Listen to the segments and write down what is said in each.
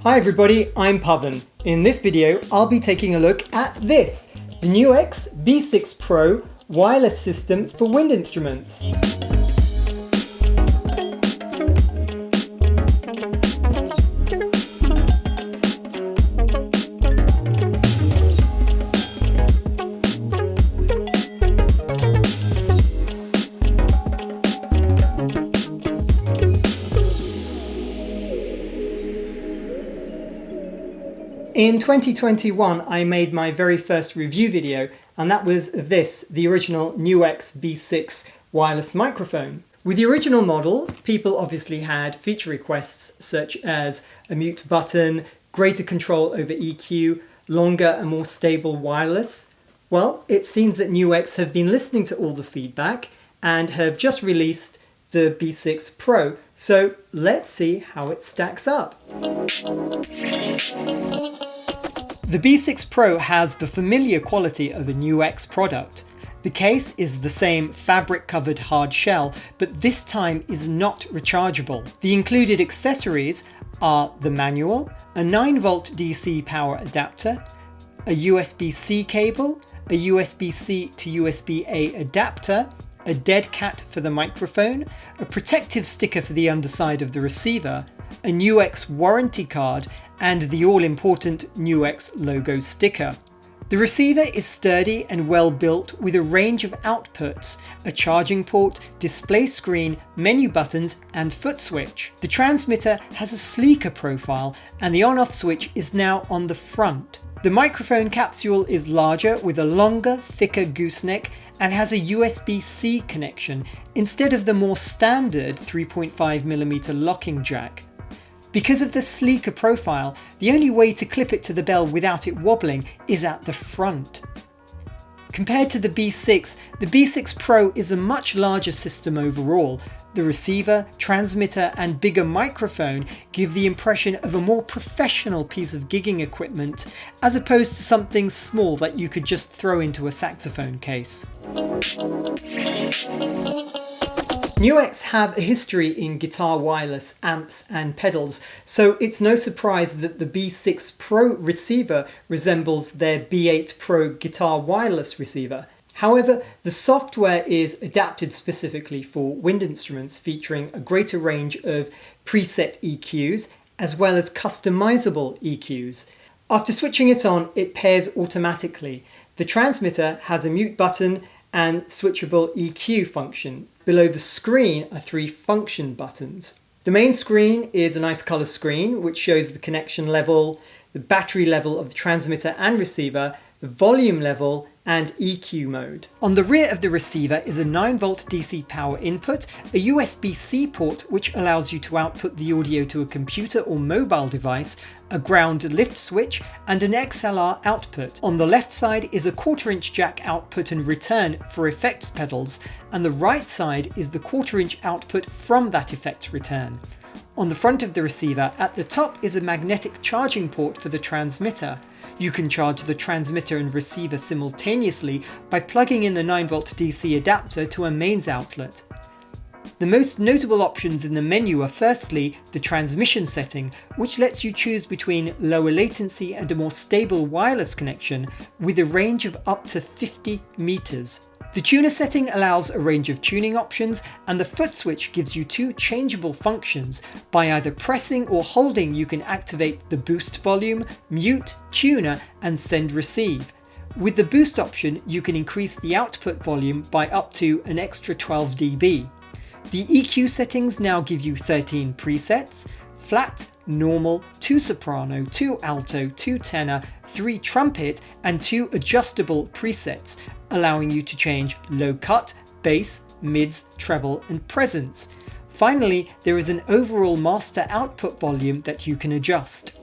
Hi everybody, I'm Pavan. In this video, I'll be taking a look at this, the NUX B6 Pro wireless system for wind instruments. In 2021, I made my very first review video, and that was of this, the original NUX B6 wireless microphone. With the original model, people obviously had feature requests such as a mute button, greater control over EQ, longer and more stable wireless. Well, it seems that NUX have been listening to all the feedback and have just released the B6 Pro. So let's see how it stacks up. The B6 Pro has the familiar quality of a NUX product. The case is the same fabric-covered hard shell, but this time is not rechargeable. The included accessories are the manual, a 9-volt DC power adapter, a USB-C cable, a USB-C to USB-A adapter, a dead cat for the microphone, a protective sticker for the underside of the receiver, a NUX warranty card, and the all-important NUX logo sticker. The receiver is sturdy and well built with a range of outputs, a charging port, display screen, menu buttons, and foot switch. The transmitter has a sleeker profile and the on-off switch is now on the front. The microphone capsule is larger with a longer, thicker gooseneck and has a USB-C connection instead of the more standard 3.5mm locking jack. Because of the sleeker profile, the only way to clip it to the bell without it wobbling is at the front. Compared to the B6 Pro is a much larger system overall. The receiver, transmitter, and bigger microphone give the impression of a more professional piece of gigging equipment, as opposed to something small that you could just throw into a saxophone case. NUX have a history in guitar wireless amps and pedals, so it's no surprise that the B6 Pro receiver resembles their B8 Pro guitar wireless receiver. However, the software is adapted specifically for wind instruments, featuring a greater range of preset EQs as well as customizable EQs. After switching it on, it pairs automatically. The transmitter has a mute button and switchable EQ function. Below the screen are 3 function buttons. The main screen is a nice color screen which shows the connection level, the battery level of the transmitter and receiver, the volume level, and EQ mode. On the rear of the receiver is a 9-volt DC power input, a USB-C port which allows you to output the audio to a computer or mobile device, a ground lift switch, and an XLR output. On the left side is a 1/4-inch jack output and return for effects pedals, and the right side is the 1/4-inch output from that effects return. On the front of the receiver, at the top is a magnetic charging port for the transmitter. You can charge the transmitter and receiver simultaneously by plugging in the 9-volt DC adapter to a mains outlet. The most notable options in the menu are firstly the transmission setting, which lets you choose between lower latency and a more stable wireless connection with a range of up to 50 meters. The tuner setting allows a range of tuning options, and the foot switch gives you 2 changeable functions. By either pressing or holding, you can activate the boost volume, mute, tuner, and send receive. With the boost option, you can increase the output volume by up to an extra 12 dB. The EQ settings now give you 13 presets: flat, normal, 2 soprano, 2 alto, 2 tenor, 3 trumpet, and 2 adjustable presets, allowing you to change low cut, bass, mids, treble, and presence. Finally, there is an overall master output volume that you can adjust.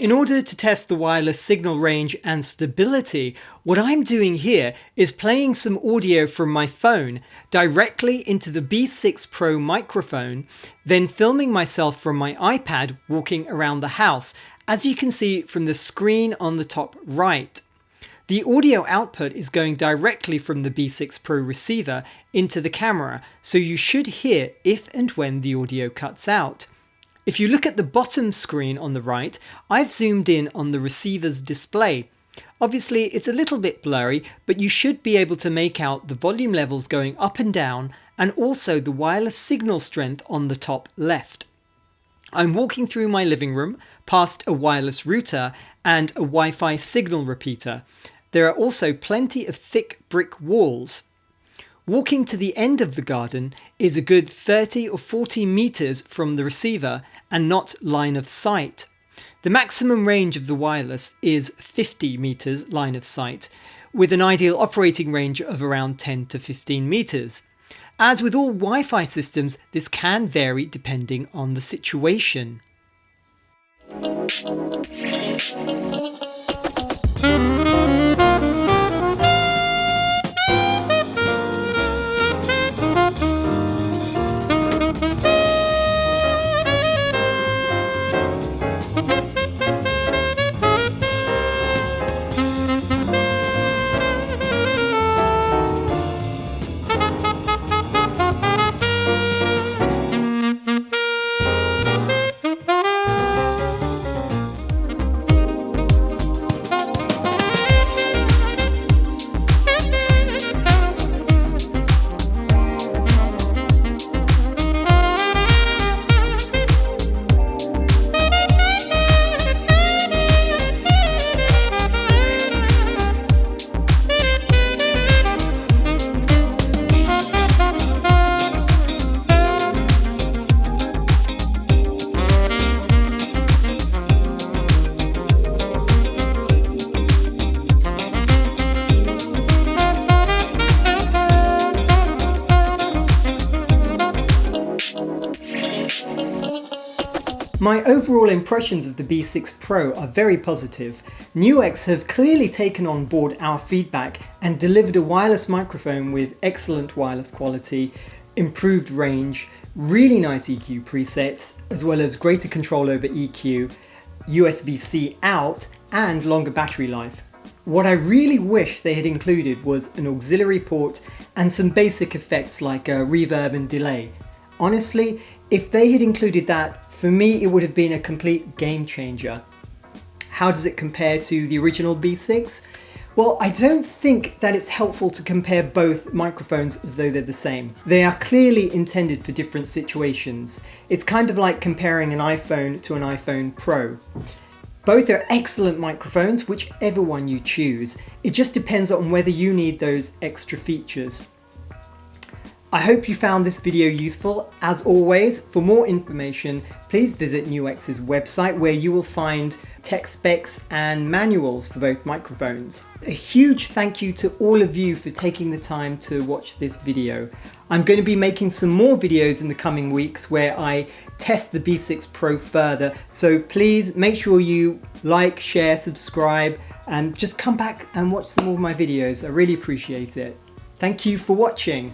In order to test the wireless signal range and stability, what I'm doing here is playing some audio from my phone directly into the B6 Pro microphone, then filming myself from my iPad walking around the house, as you can see from the screen on the top right. The audio output is going directly from the B6 Pro receiver into the camera, so you should hear if and when the audio cuts out. If you look at the bottom screen on the right, I've zoomed in on the receiver's display. Obviously, it's a little bit blurry, but you should be able to make out the volume levels going up and down, and also the wireless signal strength on the top left. I'm walking through my living room, past a wireless router and a Wi-Fi signal repeater. There are also plenty of thick brick walls. Walking to the end of the garden is a good 30 or 40 meters from the receiver and not line of sight. The maximum range of the wireless is 50 meters line of sight, with an ideal operating range of around 10 to 15 meters. As with all Wi-Fi systems, this can vary depending on the situation. My overall impressions of the B6 Pro are very positive. NUX have clearly taken on board our feedback and delivered a wireless microphone with excellent wireless quality, improved range, really nice EQ presets, as well as greater control over EQ, USB-C out, and longer battery life. What I really wish they had included was an auxiliary port and some basic effects like reverb and delay. Honestly, if they had included that, for me it would have been a complete game changer. How does it compare to the original B6? Well, I don't think that it's helpful to compare both microphones as though they're the same. They are clearly intended for different situations. It's kind of like comparing an iPhone to an iPhone Pro. Both are excellent microphones, whichever one you choose. It just depends on whether you need those extra features. I hope you found this video useful. As always, for more information, please visit NUX's website where you will find tech specs and manuals for both microphones. A huge thank you to all of you for taking the time to watch this video. I'm going to be making some more videos in the coming weeks where I test the B6 Pro further, so please make sure you like, share, subscribe, and just come back and watch some more of my videos. I really appreciate it. Thank you for watching.